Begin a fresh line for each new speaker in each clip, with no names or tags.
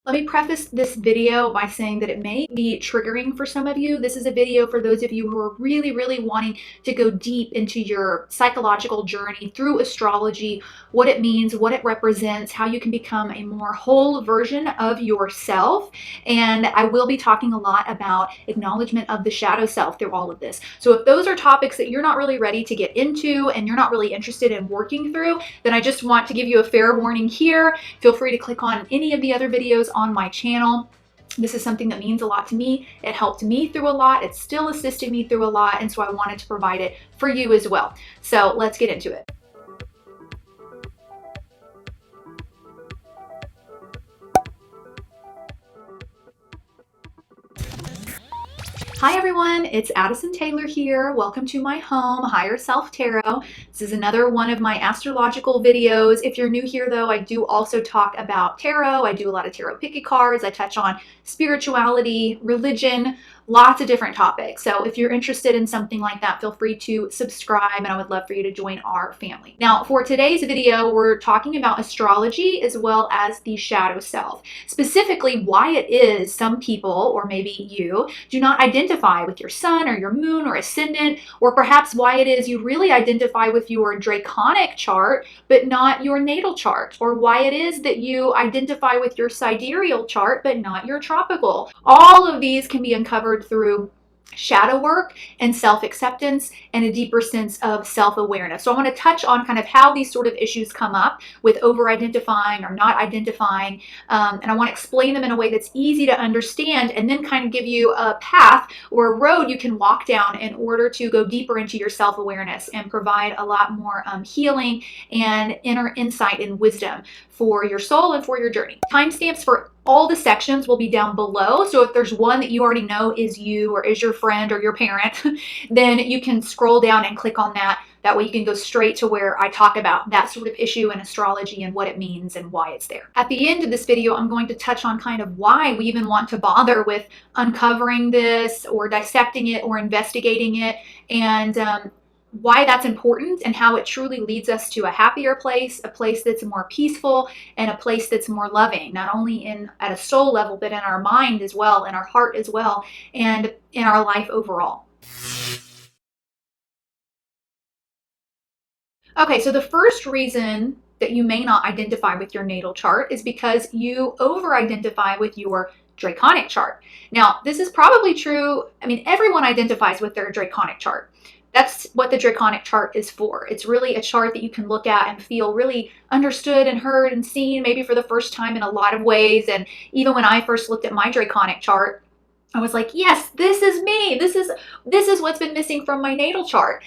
Let me preface this video by saying that it may be triggering for some of you. This is a video for those of you who are really wanting to go deep into your psychological journey through astrology, what it means, what it represents, how you can become a more whole version of yourself. And I will be talking a lot about acknowledgement of the shadow self through all of this. So if those are topics that you're not really ready to get into and you're not really interested in working through, then I just want to give you a fair warning here. Feel free to click on any of the other videos on my channel. This is something that means a lot to me. It helped me through a lot. It's still assisted me through a lot. And so I wanted to provide it for you as well. So let's get into it. Hi everyone, it's Addison Taylor here. Welcome to my home, Higher Self Tarot. This is another one of my astrological videos. If you're new here though, I do also talk about tarot. I do a lot of tarot picky cards. I touch on spirituality, religion, lots of different topics. So if you're interested in something like that, feel free to subscribe and I would love for you to join our family. Now for today's video, we're talking about astrology as well as the shadow self. Specifically why it is some people, or maybe you, do not identify with your sun or your moon or ascendant, or perhaps why it is you really identify with your draconic chart but not your natal chart, or why it is that you identify with your sidereal chart but not your tropical. All of these can be uncovered through shadow work and self-acceptance and a deeper sense of self-awareness. So I want to touch on kind of how these sort of issues come up with over-identifying or not identifying, and I want to explain them in a way that's easy to understand and then kind of give you a path or a road you can walk down in order to go deeper into your self-awareness and provide a lot more healing and inner insight and wisdom for your soul and for your journey. Timestamps for all the sections will be down below. So if there's one that you already know is you or is your friend or your parent, then you can scroll down and click on that. That way you can go straight to where I talk about that sort of issue in astrology and what it means and why it's there. At the end of this video, I'm going to touch on kind of why we even want to bother with uncovering this or dissecting it or investigating it, and why that's important and how it truly leads us to a happier place, a place that's more peaceful, and a place that's more loving, not only at a soul level, but in our mind as well, in our heart as well, and in our life overall. Okay, so the first reason that you may not identify with your natal chart is because you over-identify with your draconic chart. Now, this is probably true. I mean, everyone identifies with their draconic chart. That's what the draconic chart is for. It's really a chart that you can look at and feel really understood and heard and seen, maybe for the first time in a lot of ways. And even when I first looked at my draconic chart, I was like, yes, this is me. This is what's been missing from my natal chart.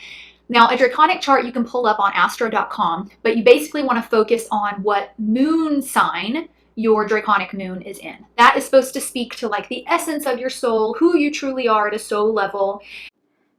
Now, a draconic chart you can pull up on astro.com, but you basically want to focus on what moon sign your draconic moon is in. That is supposed to speak to like the essence of your soul, who you truly are at a soul level.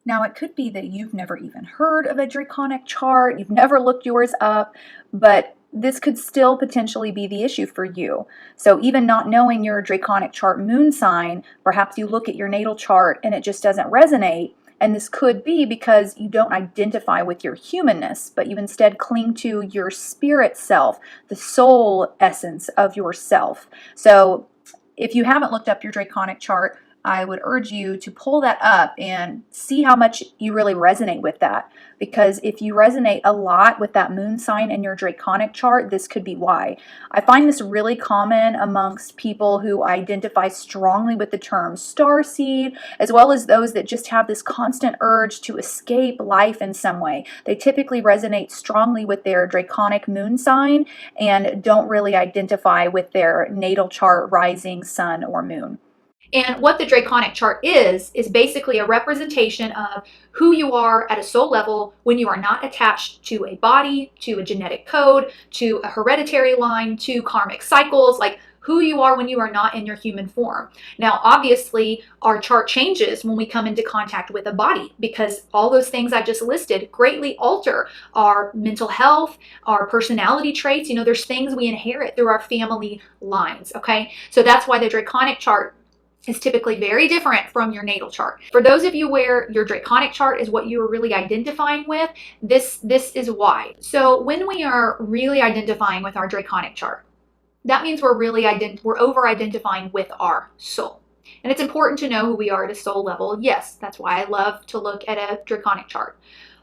Now, it could be that you've never even heard of a draconic chart, you've never looked yours up, but this could still potentially be the issue for you. So even not knowing your draconic chart moon sign, perhaps you look at your natal chart and it just doesn't resonate. And this could be because you don't identify with your humanness, but you instead cling to your spirit self, the soul essence of yourself. So if you haven't looked up your draconic chart, I would urge you to pull that up and see how much you really resonate with that. Because if you resonate a lot with that moon sign in your draconic chart, this could be why. I find this really common amongst people who identify strongly with the term starseed, as well as those that just have this constant urge to escape life in some way. They typically resonate strongly with their draconic moon sign and don't really identify with their natal chart, rising, sun, or moon. And what the draconic chart is basically a representation of who you are at a soul level when you are not attached to a body, to a genetic code, to a hereditary line, to karmic cycles, like who you are when you are not in your human form. Now, obviously, our chart changes when we come into contact with a body because all those things I just listed greatly alter our mental health, our personality traits. You know, there's things we inherit through our family lines, okay? So that's why the draconic chart is typically very different from your natal chart. For those of you where your draconic chart is what you are really identifying with, this is why. So when we are really identifying with our draconic chart, that means we're really we're over-identifying with our soul. And it's important to know who we are at a soul level. Yes, that's why I love to look at a draconic chart.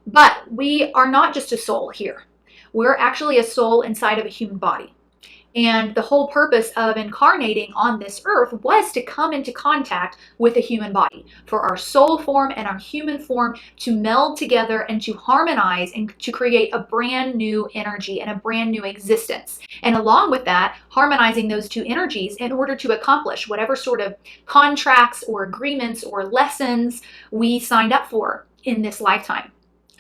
But we are not just a soul here. We're actually a soul inside of a human body. And the whole purpose of incarnating on this earth was to come into contact with a human body, for our soul form and our human form to meld together and to harmonize and to create a brand new energy and a brand new existence. And along with that, harmonizing those two energies in order to accomplish whatever sort of contracts or agreements or lessons we signed up for in this lifetime.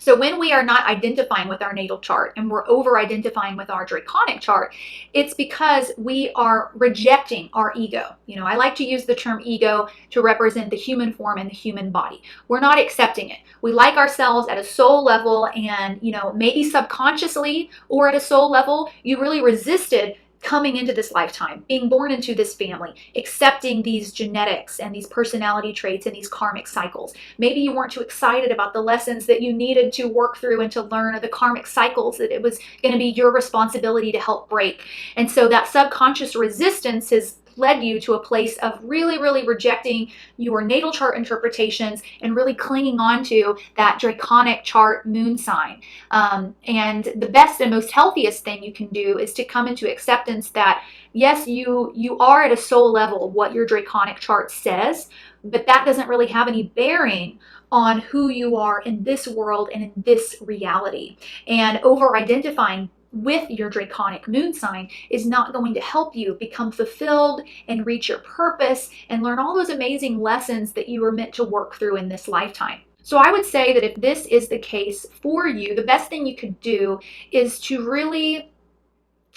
So when we are not identifying with our natal chart and we're over-identifying with our draconic chart, it's because we are rejecting our ego. I like to use the term ego to represent the human form and the human body. We're not accepting it. We like ourselves at a soul level, and maybe subconsciously or at a soul level, you really resisted coming into this lifetime, being born into this family, accepting these genetics and these personality traits and these karmic cycles. Maybe you weren't too excited about the lessons that you needed to work through and to learn, or the karmic cycles that it was going to be your responsibility to help break. And so that subconscious resistance has led you to a place of really, really rejecting your natal chart interpretations and really clinging on to that draconic chart moon sign. And the best and most healthiest thing you can do is to come into acceptance that, yes, you are at a soul level what your draconic chart says, but that doesn't really have any bearing on who you are in this world and in this reality. And over-identifying with your draconic moon sign is not going to help you become fulfilled and reach your purpose and learn all those amazing lessons that you were meant to work through in this lifetime. So I would say that if this is the case for you, the best thing you could do is to really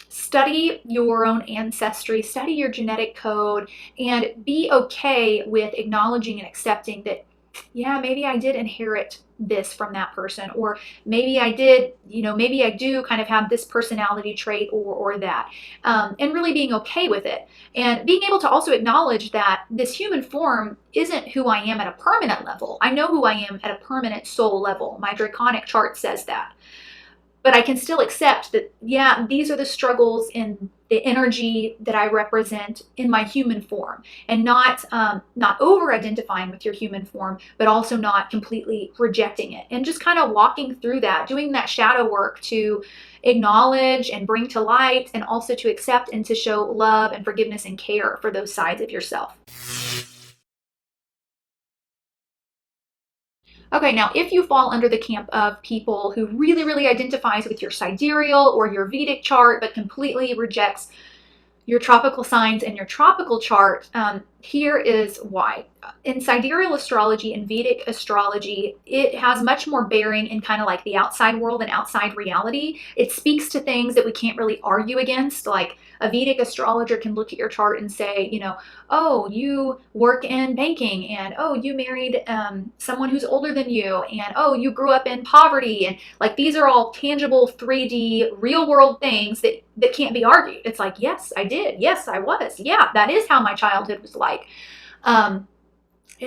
study your own ancestry, study your genetic code, and be okay with acknowledging and accepting that, yeah, maybe I did inherit this from that person, or maybe I did, maybe I do kind of have this personality trait or that, and really being okay with it, and being able to also acknowledge that this human form isn't who I am at a permanent level. I know who I am at a permanent soul level. My draconic chart says that. But I can still accept that, yeah, these are the struggles in the energy that I represent in my human form, and not over-identifying with your human form, but also not completely rejecting it. And just kind of walking through that, doing that shadow work to acknowledge and bring to light, and also to accept and to show love and forgiveness and care for those sides of yourself. Okay, now if you fall under the camp of people who really, really identifies with your sidereal or your Vedic chart, but completely rejects your tropical signs and your tropical chart, here is why. In sidereal astrology and Vedic astrology, it has much more bearing in kind of like the outside world and outside reality. It speaks to things that we can't really argue against. Like a Vedic astrologer can look at your chart and say, oh, you work in banking, and oh, you married someone who's older than you, and oh, you grew up in poverty, and like these are all tangible 3D real world things that can't be argued. It's like, yes, I did. Yes, I was. Yeah, that is how my childhood was like.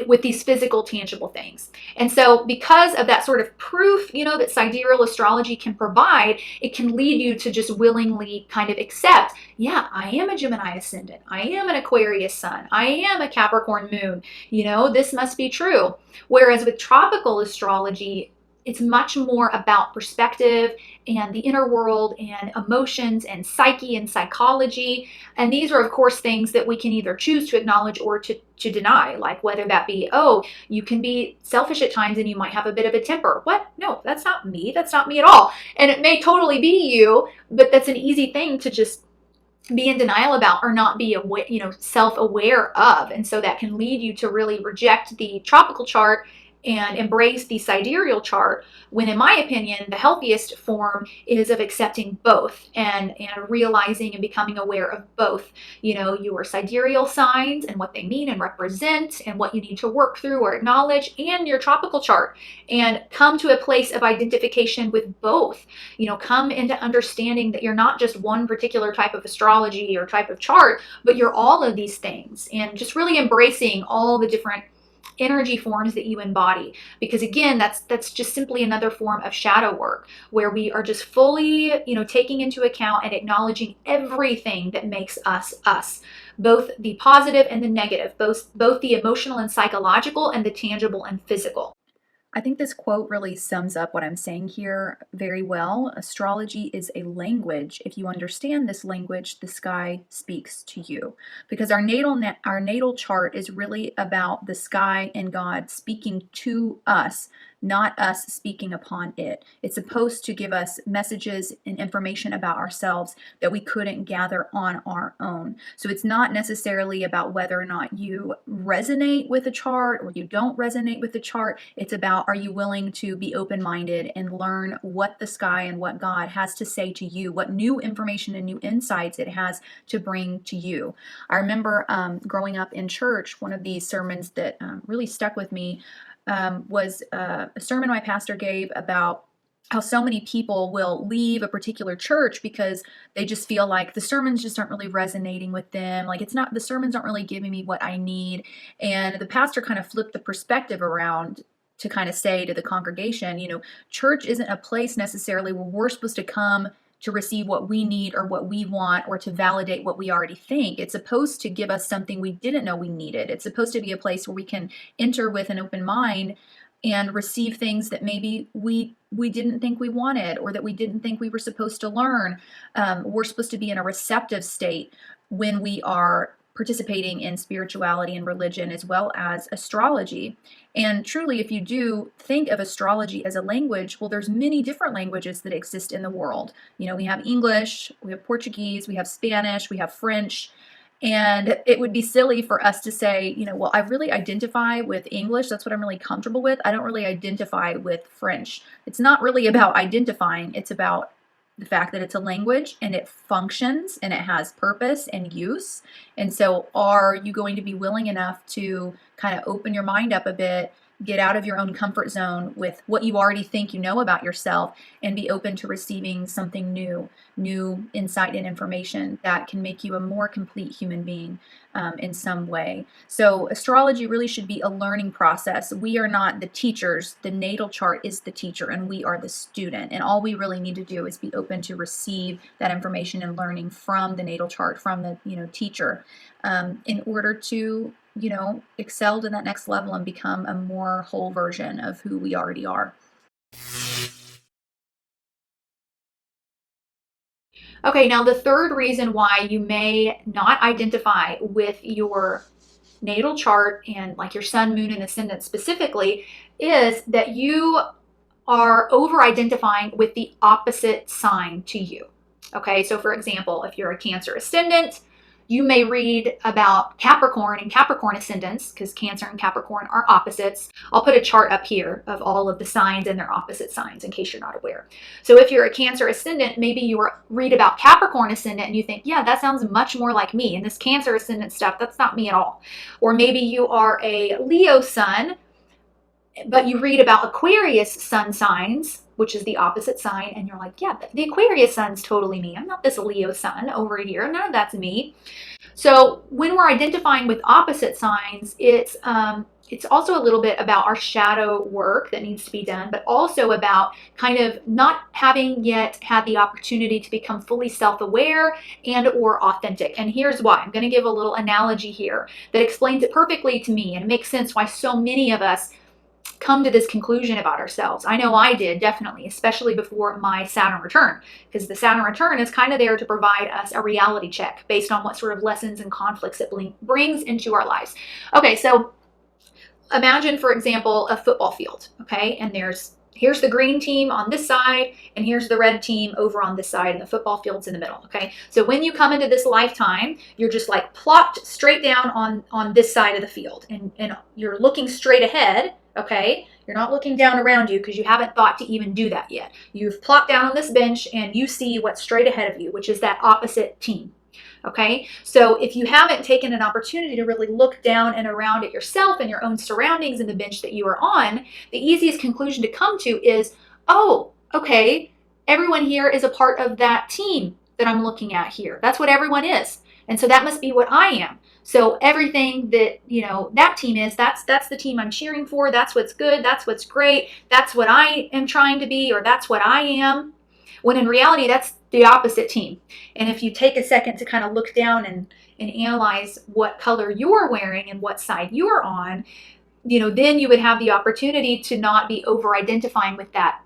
With these physical, tangible things. And so because of that sort of proof, that sidereal astrology can provide, it can lead you to just willingly kind of accept, yeah, I am a Gemini ascendant. I am an Aquarius sun. I am a Capricorn moon. This must be true. Whereas with tropical astrology, it's much more about perspective and the inner world and emotions and psyche and psychology. And these are, of course, things that we can either choose to acknowledge or to deny, like whether that be, oh, you can be selfish at times and you might have a bit of a temper. What? No, that's not me. That's not me at all. And it may totally be you, but that's an easy thing to just be in denial about or not be self-aware of. And so that can lead you to really reject the tropical chart and embrace the sidereal chart, when in my opinion, the healthiest form is of accepting both and realizing and becoming aware of both, your sidereal signs and what they mean and represent and what you need to work through or acknowledge, and your tropical chart, and come to a place of identification with both. Come into understanding that you're not just one particular type of astrology or type of chart, but you're all of these things, and just really embracing all the different energy forms that you embody, because again, that's just simply another form of shadow work, where we are just fully, taking into account and acknowledging everything that makes us us, both the positive and the negative, both the emotional and psychological, and the tangible and physical. I think this quote really sums up what I'm saying here very well. Astrology is a language. If you understand this language, the sky speaks to you. Because our natal chart is really about the sky and God speaking to us, not us speaking upon it. It's supposed to give us messages and information about ourselves that we couldn't gather on our own. So it's not necessarily about whether or not you resonate with the chart or you don't resonate with the chart. It's about, are you willing to be open-minded and learn what the sky and what God has to say to you, what new information and new insights it has to bring to you. I remember growing up in church, one of these sermons that really stuck with me was a sermon my pastor gave about how so many people will leave a particular church because they just feel like the sermons just aren't really resonating with them. Like the sermons aren't really giving me what I need. And the pastor kind of flipped the perspective around to kind of say to the congregation, church isn't a place necessarily where we're supposed to come to receive what we need or what we want or to validate what we already think. It's supposed to give us something we didn't know we needed. It's supposed to be a place where we can enter with an open mind and receive things that maybe we didn't think we wanted or that we didn't think we were supposed to learn. We're supposed to be in a receptive state when we are participating in spirituality and religion as well as astrology. And truly, if you do think of astrology as a language, well, there's many different languages that exist in the world. We have English, we have Portuguese, we have Spanish, we have French. And it would be silly for us to say, well, I really identify with English. That's what I'm really comfortable with. I don't really identify with French. It's not really about identifying. It's about the fact that it's a language and it functions and it has purpose and use. And so are you going to be willing enough to kind of open your mind up a bit, get out of your own comfort zone with what you already think you know about yourself, and be open to receiving something new insight and information that can make you a more complete human being in some way. So astrology really should be a learning process. We are not the teachers. The natal chart is the teacher and we are the student. And all we really need to do is be open to receive that information and learning from the natal chart, from the teacher, in order to excel to that next level and become a more whole version of who we already are. Okay, now the third reason why you may not identify with your natal chart and like your sun, moon, and ascendant specifically is that you are over-identifying with the opposite sign to you. Okay, so for example, if you're a Cancer ascendant, you may read about Capricorn and Capricorn ascendants, because Cancer and Capricorn are opposites. I'll put a chart up here of all of the signs and their opposite signs in case you're not aware. So if you're a Cancer ascendant, maybe you read about Capricorn ascendant and you think, yeah, that sounds much more like me. And this Cancer ascendant stuff, that's not me at all. Or maybe you are a Leo sun, but you read about Aquarius sun signs, which is the opposite sign, and you're like, yeah, the Aquarius sun's totally me. I'm not this Leo sun over here. None of that's me. So when we're identifying with opposite signs, it's also a little bit about our shadow work that needs to be done, but also about kind of not having yet had the opportunity to become fully self-aware and or authentic. And here's why. I'm going to give a little analogy here that explains it perfectly to me, and it makes sense why so many of us come to this conclusion about ourselves. I know I did, definitely, especially before my Saturn return, because the Saturn return is kind of there to provide us a reality check based on what sort of lessons and conflicts it brings into our lives. Okay, so imagine, for example, a football field, okay? And here's the green team on this side, and here's the red team over on this side, and the football field's in the middle, okay? So when you come into this lifetime, you're just like plopped straight down on this side of the field, and you're looking straight ahead, okay? You're not looking down around you because you haven't thought to even do that yet. You've plopped down on this bench and you see what's straight ahead of you, which is that opposite team. Okay, so if you haven't taken an opportunity to really look down and around at yourself and your own surroundings and the bench that you are on, the easiest conclusion to come to is, oh, okay, everyone here is a part of that team that I'm looking at here. That's what everyone is. And so that must be what I am. So everything that, that team is, that's the team I'm cheering for. That's what's good. That's what's great. That's what I am trying to be, or that's what I am. When in reality, that's the opposite team. And if you take a second to kind of look down and analyze what color you're wearing and what side you're on, then you would have the opportunity to not be over-identifying with that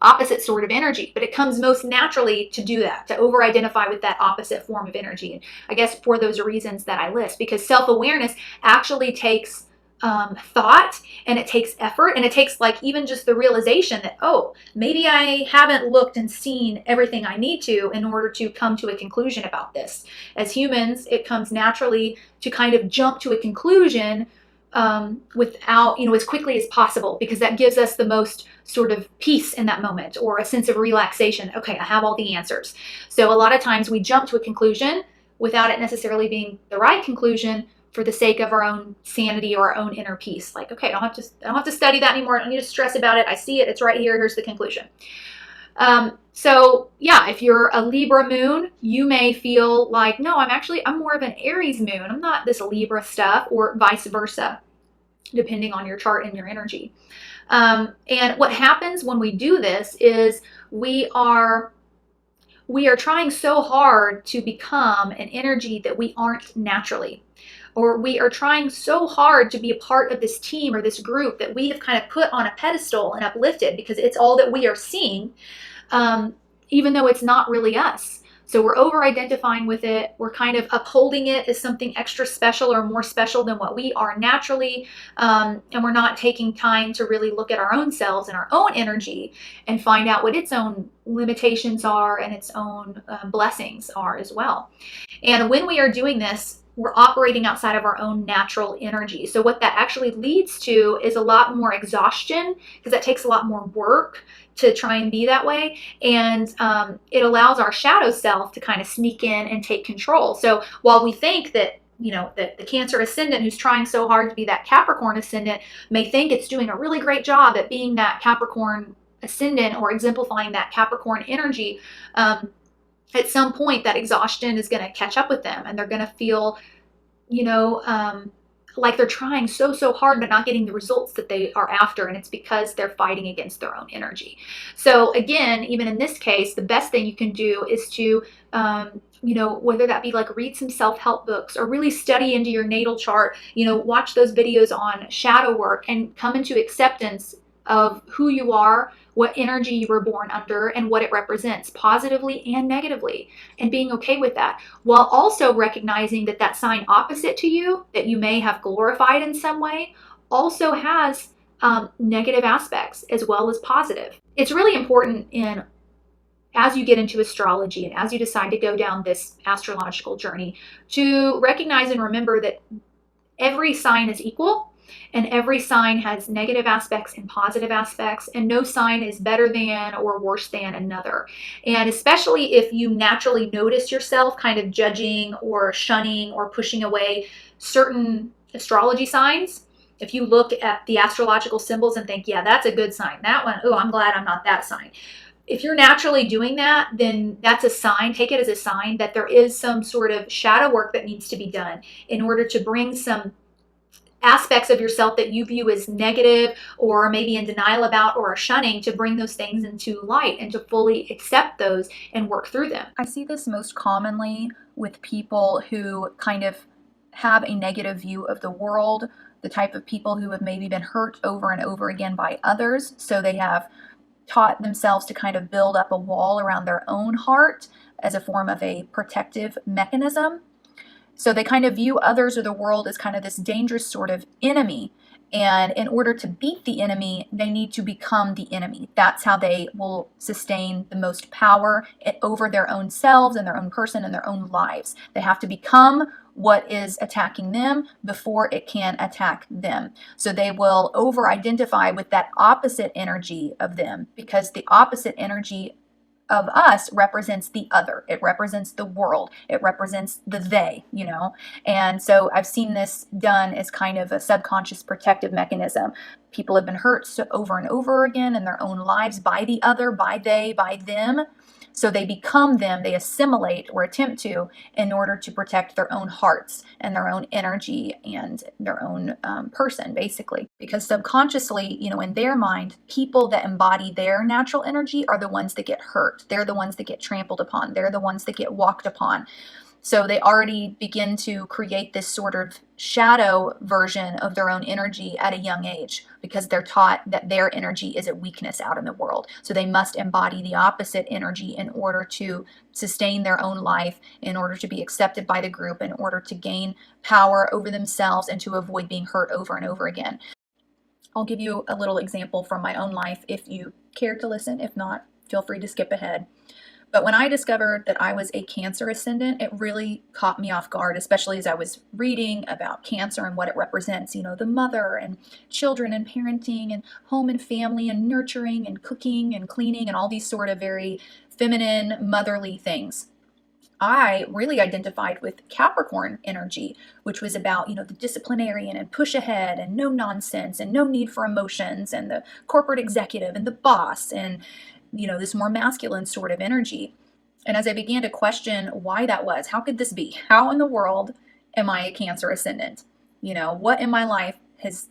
opposite sort of energy. But it comes most naturally to do that, to over-identify with that opposite form of energy. And I guess for those reasons that I list, because self-awareness actually takes thought, and it takes effort, and it takes like even just the realization that, oh, maybe I haven't looked and seen everything I need to in order to come to a conclusion about this. As humans, it comes naturally to kind of jump to a conclusion without, as quickly as possible, because that gives us the most sort of peace in that moment, or a sense of relaxation. Okay, I have all the answers. So a lot of times we jump to a conclusion without it necessarily being the right conclusion, for the sake of our own sanity or our own inner peace. Like, okay, I don't have to study that anymore. I don't need to stress about it. I see it. It's right here. Here's the conclusion. So yeah, if you're a Libra moon, you may feel like, no, I'm more of an Aries moon. I'm not this Libra stuff, or vice versa, depending on your chart and your energy. And what happens when we do this is we are trying so hard to become an energy that we aren't naturally. Or we are trying so hard to be a part of this team or this group that we have kind of put on a pedestal and uplifted, because it's all that we are seeing, even though it's not really us. So we're over-identifying with it. We're kind of upholding it as something extra special or more special than what we are naturally. And we're not taking time to really look at our own selves and our own energy and find out what its own limitations are and its own blessings are as well. And when we are doing this, we're operating outside of our own natural energy. So what that actually leads to is a lot more exhaustion, because that takes a lot more work to try and be that way. And it allows our shadow self to kind of sneak in and take control. So while we think that, that the Cancer ascendant who's trying so hard to be that Capricorn ascendant may think it's doing a really great job at being that Capricorn ascendant or exemplifying that Capricorn energy, at some point that exhaustion is going to catch up with them, and they're going to feel, like they're trying so hard but not getting the results that they are after, and it's because they're fighting against their own energy. So again, even in this case, the best thing you can do is to whether that be like read some self-help books or really study into your natal chart, watch those videos on shadow work and come into acceptance of who you are, what energy you were born under, and what it represents positively and negatively, and being okay with that, while also recognizing that that sign opposite to you that you may have glorified in some way also has negative aspects as well as positive. It's really important as you get into astrology and as you decide to go down this astrological journey to recognize and remember that every sign is equal. And every sign has negative aspects and positive aspects, and no sign is better than or worse than another. And especially if you naturally notice yourself kind of judging or shunning or pushing away certain astrology signs, if you look at the astrological symbols and think, yeah, that's a good sign. That one, oh, I'm glad I'm not that sign. If you're naturally doing that, then that's a sign. Take it as a sign that there is some sort of shadow work that needs to be done in order to bring some aspects of yourself that you view as negative or maybe in denial about or are shunning, to bring those things into light and to fully accept those and work through them.
I see this most commonly with people who kind of have a negative view of the world, the type of people who have maybe been hurt over and over again by others. So they have taught themselves to kind of build up a wall around their own heart as a form of a protective mechanism. So they kind of view others or the world as kind of this dangerous sort of enemy. And in order to beat the enemy, they need to become the enemy. That's how they will sustain the most power over their own selves and their own person and their own lives. They have to become what is attacking them before it can attack them. So they will over-identify with that opposite energy of them, because the opposite energy of us represents the other. It represents the world. It represents the they, And so I've seen this done as kind of a subconscious protective mechanism. People have been hurt over and over again in their own lives by the other, by they, by them. So they become them, they assimilate or attempt to, in order to protect their own hearts and their own energy and their own person, basically. Because subconsciously, in their mind, people that embody their natural energy are the ones that get hurt. They're the ones that get trampled upon. They're the ones that get walked upon. So they already begin to create this sort of shadow version of their own energy at a young age, because they're taught that their energy is a weakness out in the world. So they must embody the opposite energy in order to sustain their own life, in order to be accepted by the group, in order to gain power over themselves, and to avoid being hurt over and over again. I'll give you a little example from my own life if you care to listen. If not, feel free to skip ahead. But when I discovered that I was a Cancer ascendant, it really caught me off guard, especially as I was reading about Cancer and what it represents, the mother and children and parenting and home and family and nurturing and cooking and cleaning and all these sort of very feminine, motherly things. I really identified with Capricorn energy, which was about, the disciplinarian and push ahead and no nonsense and no need for emotions, and the corporate executive and the boss, and this more masculine sort of energy. And as I began to question why that was, how could this be? How in the world am I a Cancer ascendant? What in my life has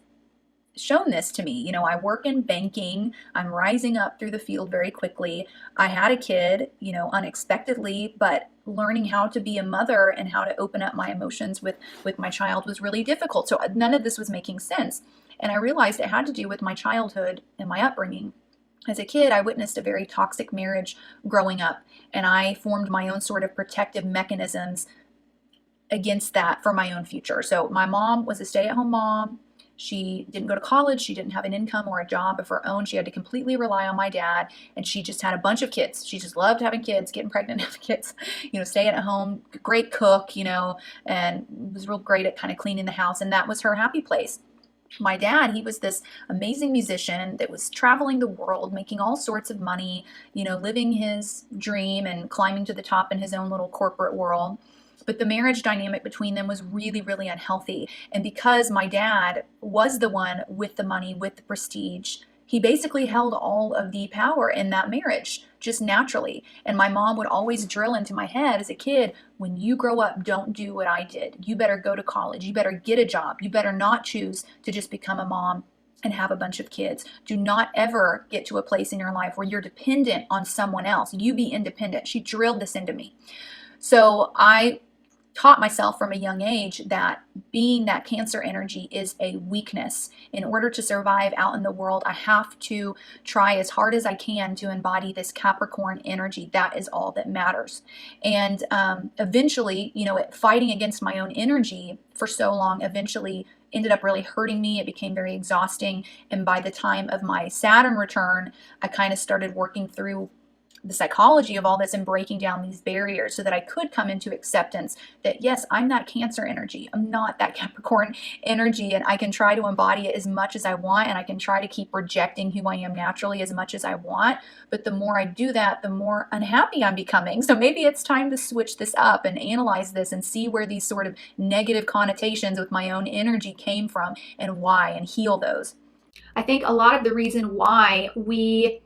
shown this to me? I work in banking. I'm rising up through the field very quickly. I had a kid, unexpectedly, but learning how to be a mother and how to open up my emotions with my child was really difficult. So none of this was making sense. And I realized it had to do with my childhood and my upbringing. As a kid, I witnessed a very toxic marriage growing up, and I formed my own sort of protective mechanisms against that for my own future. So my mom was a stay-at-home mom. She didn't go to college. She didn't have an income or a job of her own. She had to completely rely on my dad, and she just had a bunch of kids. She just loved having kids, getting pregnant, having kids, staying at home, great cook, and was real great at kind of cleaning the house, and that was her happy place. My dad, he was this amazing musician that was traveling the world, making all sorts of money, living his dream and climbing to the top in his own little corporate world. But the marriage dynamic between them was really, really unhealthy. And because my dad was the one with the money, with the prestige, he basically held all of the power in that marriage, just naturally. And my mom would always drill into my head as a kid, when you grow up, don't do what I did. You better go to college. You better get a job. You better not choose to just become a mom and have a bunch of kids. Do not ever get to a place in your life where you're dependent on someone else. You be independent. She drilled this into me. So I taught myself from a young age that being that Cancer energy is a weakness. In order to survive out in the world, I have to try as hard as I can to embody this Capricorn energy. That is all that matters. And eventually, fighting against my own energy for so long eventually ended up really hurting me. It became very exhausting. And by the time of my Saturn return, I kind of started working through the psychology of all this and breaking down these barriers so that I could come into acceptance that, yes, I'm that Cancer energy. I'm not that Capricorn energy, and I can try to embody it as much as I want, and I can try to keep projecting who I am naturally as much as I want. But the more I do that, the more unhappy I'm becoming. So maybe it's time to switch this up and analyze this and see where these sort of negative connotations with my own energy came from and why, and heal those.
I think a lot of the reason why we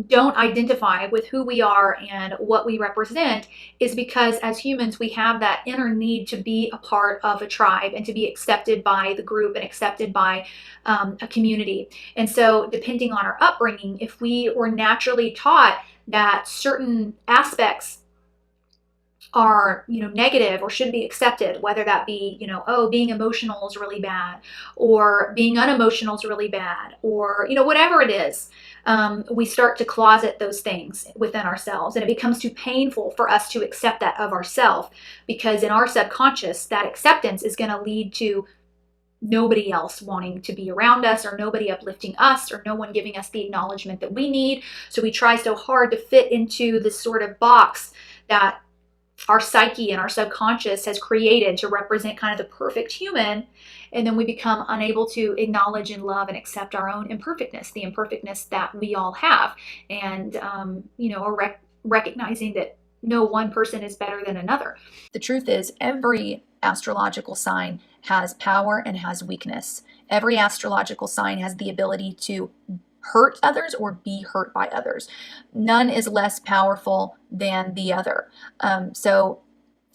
don't identify with who we are and what we represent is because as humans we have that inner need to be a part of a tribe and to be accepted by the group and accepted by a community. And so depending on our upbringing, if we were naturally taught that certain aspects are negative or should be accepted, whether that be being emotional is really bad, or being unemotional is really bad, or whatever it is, we start to closet those things within ourselves, and it becomes too painful for us to accept that of ourselves, because in our subconscious that acceptance is going to lead to nobody else wanting to be around us, or nobody uplifting us, or no one giving us the acknowledgement that we need. So we try so hard to fit into this sort of box that our psyche and our subconscious has created to represent kind of the perfect human, and then we become unable to acknowledge and love and accept our own imperfectness, the imperfectness that we all have, and recognizing that no one person is better than another.
The truth is, every astrological sign has power and has weakness. Every astrological sign has the ability to hurt others or be hurt by others. None is less powerful than the other. So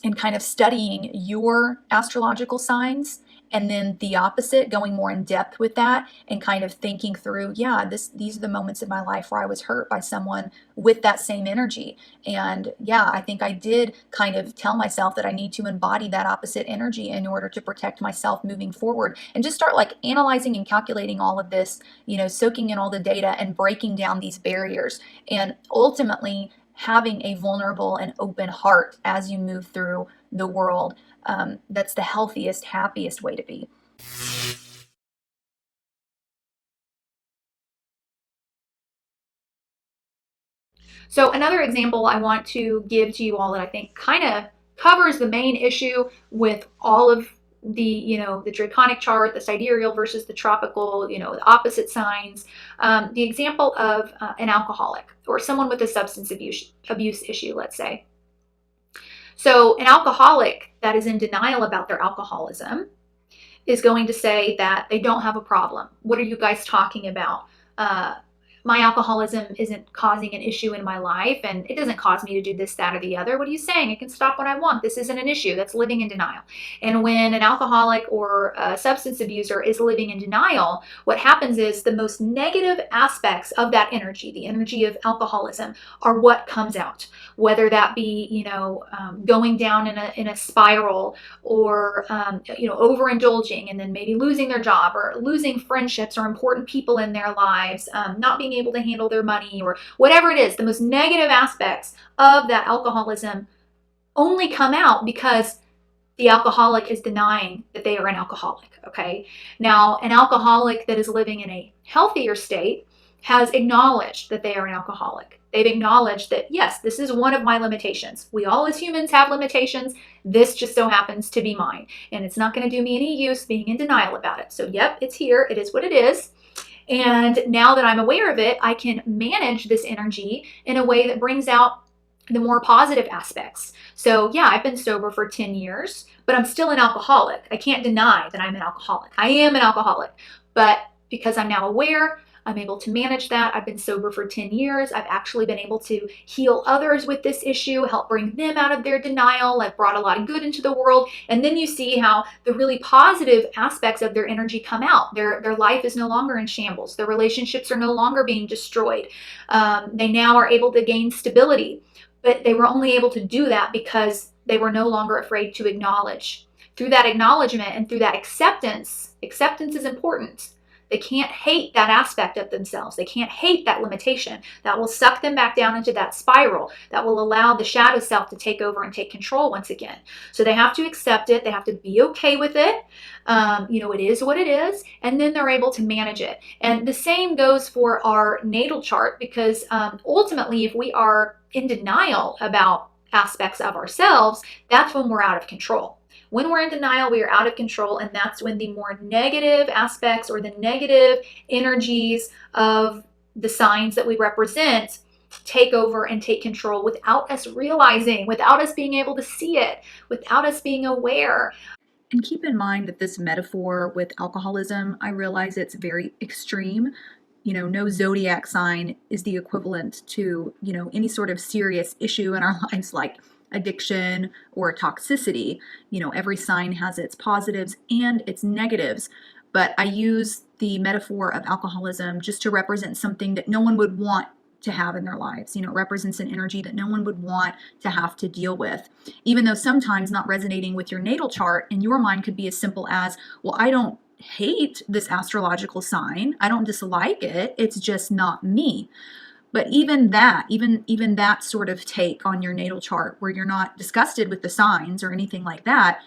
in kind of studying your astrological signs and then the opposite, going more in depth with that and kind of thinking through, yeah, these are the moments in my life where I was hurt by someone with that same energy. And yeah, I think I did kind of tell myself that I need to embody that opposite energy in order to protect myself moving forward, and just start like analyzing and calculating all of this, soaking in all the data and breaking down these barriers, and ultimately having a vulnerable and open heart as you move through the world. That's the healthiest, happiest way to be.
So another example I want to give to you all that I think kind of covers the main issue with all of the draconic chart, the sidereal versus the tropical, the opposite signs. The example of an alcoholic or someone with a substance abuse issue, let's say. So an alcoholic that is in denial about their alcoholism is going to say that they don't have a problem. What are you guys talking about? My alcoholism isn't causing an issue in my life, and it doesn't cause me to do this, that, or the other. What are you saying? I can stop when I want. This isn't an issue. That's living in denial. And when an alcoholic or a substance abuser is living in denial, what happens is the most negative aspects of that energy, the energy of alcoholism, are what comes out. Whether that be, going down in a spiral, or overindulging and then maybe losing their job, or losing friendships or important people in their lives, not being able to handle their money, or whatever it is. The most negative aspects of that alcoholism only come out because the alcoholic is denying that they are an alcoholic. Okay. Now, an alcoholic that is living in a healthier state has acknowledged that they are an alcoholic. They've acknowledged that, yes, this is one of my limitations. We all as humans have limitations. This just so happens to be mine. And it's not going to do me any use being in denial about it. So, yep, it's here. It is what it is. And now that I'm aware of it, I can manage this energy in a way that brings out the more positive aspects. So yeah, I've been sober for 10 years, but I'm still an alcoholic. I can't deny that I'm an alcoholic. I am an alcoholic, but because I'm now aware, I'm able to manage that. I've been sober for 10 years. I've actually been able to heal others with this issue, help bring them out of their denial. I've brought a lot of good into the world. And then you see how the really positive aspects of their energy come out. Their life is no longer in shambles. Their relationships are no longer being destroyed. They now are able to gain stability. But they were only able to do that because they were no longer afraid to acknowledge. Through that acknowledgement and through that acceptance is important. They can't hate that aspect of themselves. They can't hate that limitation. That will suck them back down into that spiral. That will allow the shadow self to take over and take control once again. So they have to accept it. They have to be okay with it. It is what it is. And then they're able to manage it. And the same goes for our natal chart, because ultimately, if we are in denial about aspects of ourselves, that's when we're out of control. When we're in denial, we are out of control, and that's when the more negative aspects or the negative energies of the signs that we represent take over and take control without us realizing, without us being able to see it, without us being aware.
And keep in mind that this metaphor with alcoholism, I realize it's very extreme. No zodiac sign is the equivalent to, any sort of serious issue in our lives like addiction or toxicity. Every sign has its positives and its negatives, but I use the metaphor of alcoholism just to represent something that no one would want to have in their lives. It represents an energy that no one would want to have to deal with, even though sometimes not resonating with your natal chart in your mind could be as simple as, well, I don't hate this astrological sign. I don't dislike it. It's just not me. But even that sort of take on your natal chart, where you're not disgusted with the signs or anything like that,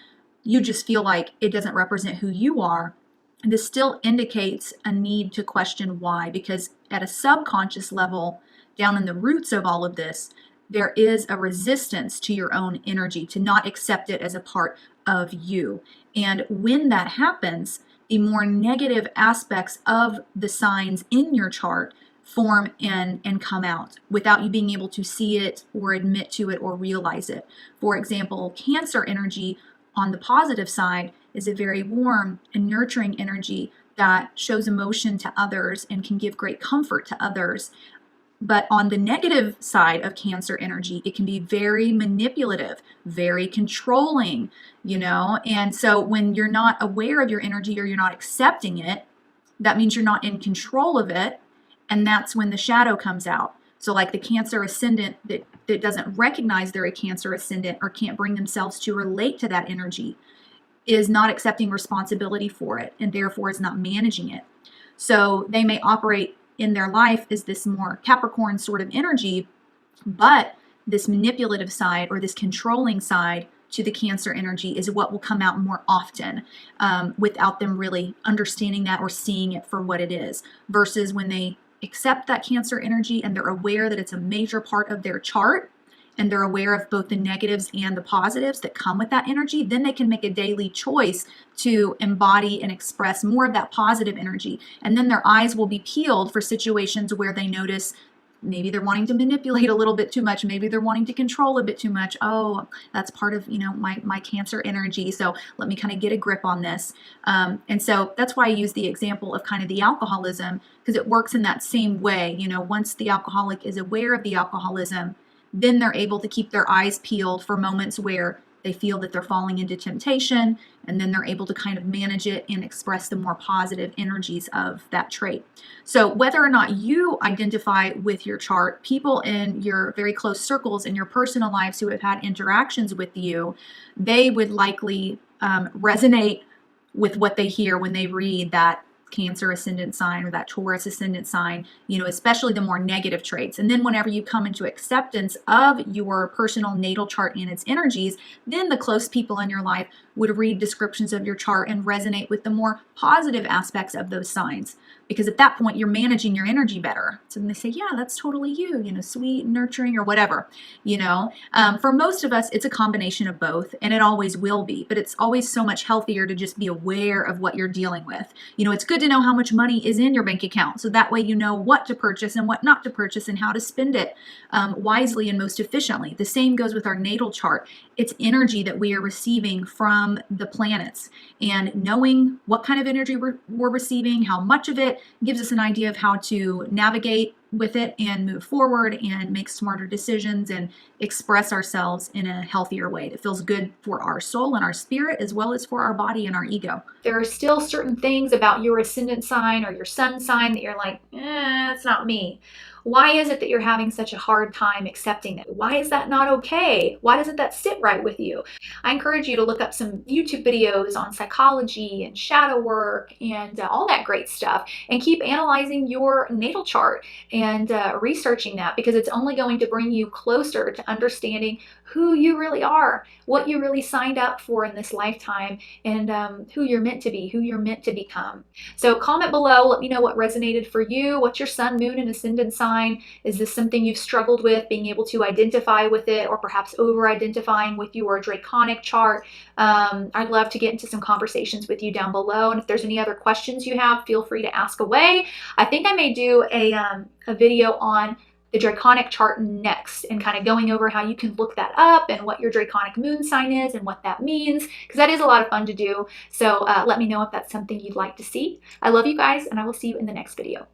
you just feel like it doesn't represent who you are. This still indicates a need to question why, because at a subconscious level, down in the roots of all of this, there is a resistance to your own energy, to not accept it as a part of you. And when that happens, the more negative aspects of the signs in your chart form and come out without you being able to see it or admit to it or realize it. For example, Cancer energy on the positive side is a very warm and nurturing energy that shows emotion to others and can give great comfort to others. But on the negative side of Cancer energy, it can be very manipulative, very controlling, and so when you're not aware of your energy or you're not accepting it, that means you're not in control of it, and that's when the shadow comes out. So like the Cancer ascendant that doesn't recognize they're a Cancer ascendant or can't bring themselves to relate to that energy is not accepting responsibility for it and therefore is not managing it. So they may operate in their life as this more Capricorn sort of energy, but this manipulative side or this controlling side to the Cancer energy is what will come out more often without them really understanding that or seeing it for what it is, versus when they accept that Cancer energy and they're aware that it's a major part of their chart and they're aware of both the negatives and the positives that come with that energy, then they can make a daily choice to embody and express more of that positive energy. And then their eyes will be peeled for situations where they notice maybe they're wanting to manipulate a little bit too much. Maybe they're wanting to control a bit too much. Oh, that's part of, my Cancer energy. So let me kind of get a grip on this. And so that's why I use the example of kind of the alcoholism, because it works in that same way. Once the alcoholic is aware of the alcoholism, then they're able to keep their eyes peeled for moments where they feel that they're falling into temptation, and then they're able to kind of manage it and express the more positive energies of that trait. So whether or not you identify with your chart, people in your very close circles in your personal lives who have had interactions with you, they would likely resonate with what they hear when they read that Cancer ascendant sign or that Taurus ascendant sign, especially the more negative traits. And then whenever you come into acceptance of your personal natal chart and its energies, then the close people in your life would read descriptions of your chart and resonate with the more positive aspects of those signs. Because at that point, you're managing your energy better. So then they say, yeah, that's totally you, sweet, nurturing, or whatever. For most of us, it's a combination of both, and it always will be. But it's always so much healthier to just be aware of what you're dealing with. It's good to know how much money is in your bank account. So that way you know what to purchase and what not to purchase and how to spend it wisely and most efficiently. The same goes with our natal chart. It's energy that we are receiving from the planets. And knowing what kind of energy we're receiving, how much of it, gives us an idea of how to navigate with it and move forward and make smarter decisions and express ourselves in a healthier way that feels good for our soul and our spirit, as well as for our body and our ego.
There are still certain things about your ascendant sign or your sun sign that you're like, that's not me. Why is it that you're having such a hard time accepting it? Why is that not okay? Why doesn't that sit right with you? I encourage you to look up some YouTube videos on psychology and shadow work and all that great stuff, and keep analyzing your natal chart and researching that, because it's only going to bring you closer to understanding who you really are, what you really signed up for in this lifetime, and who you're meant to be, who you're meant to become. So comment below, let me know what resonated for you. What's your sun, moon, and ascendant sign? Is this something you've struggled with, being able to identify with it, or perhaps over-identifying with your draconic chart? I'd love to get into some conversations with you down below, and if there's any other questions you have, feel free to ask away. I think I may do a video on the draconic chart next, and kind of going over how you can look that up and what your draconic moon sign is and what that means, because that is a lot of fun to do. So let me know if that's something you'd like to see. I love you guys, and I will see you in the next video.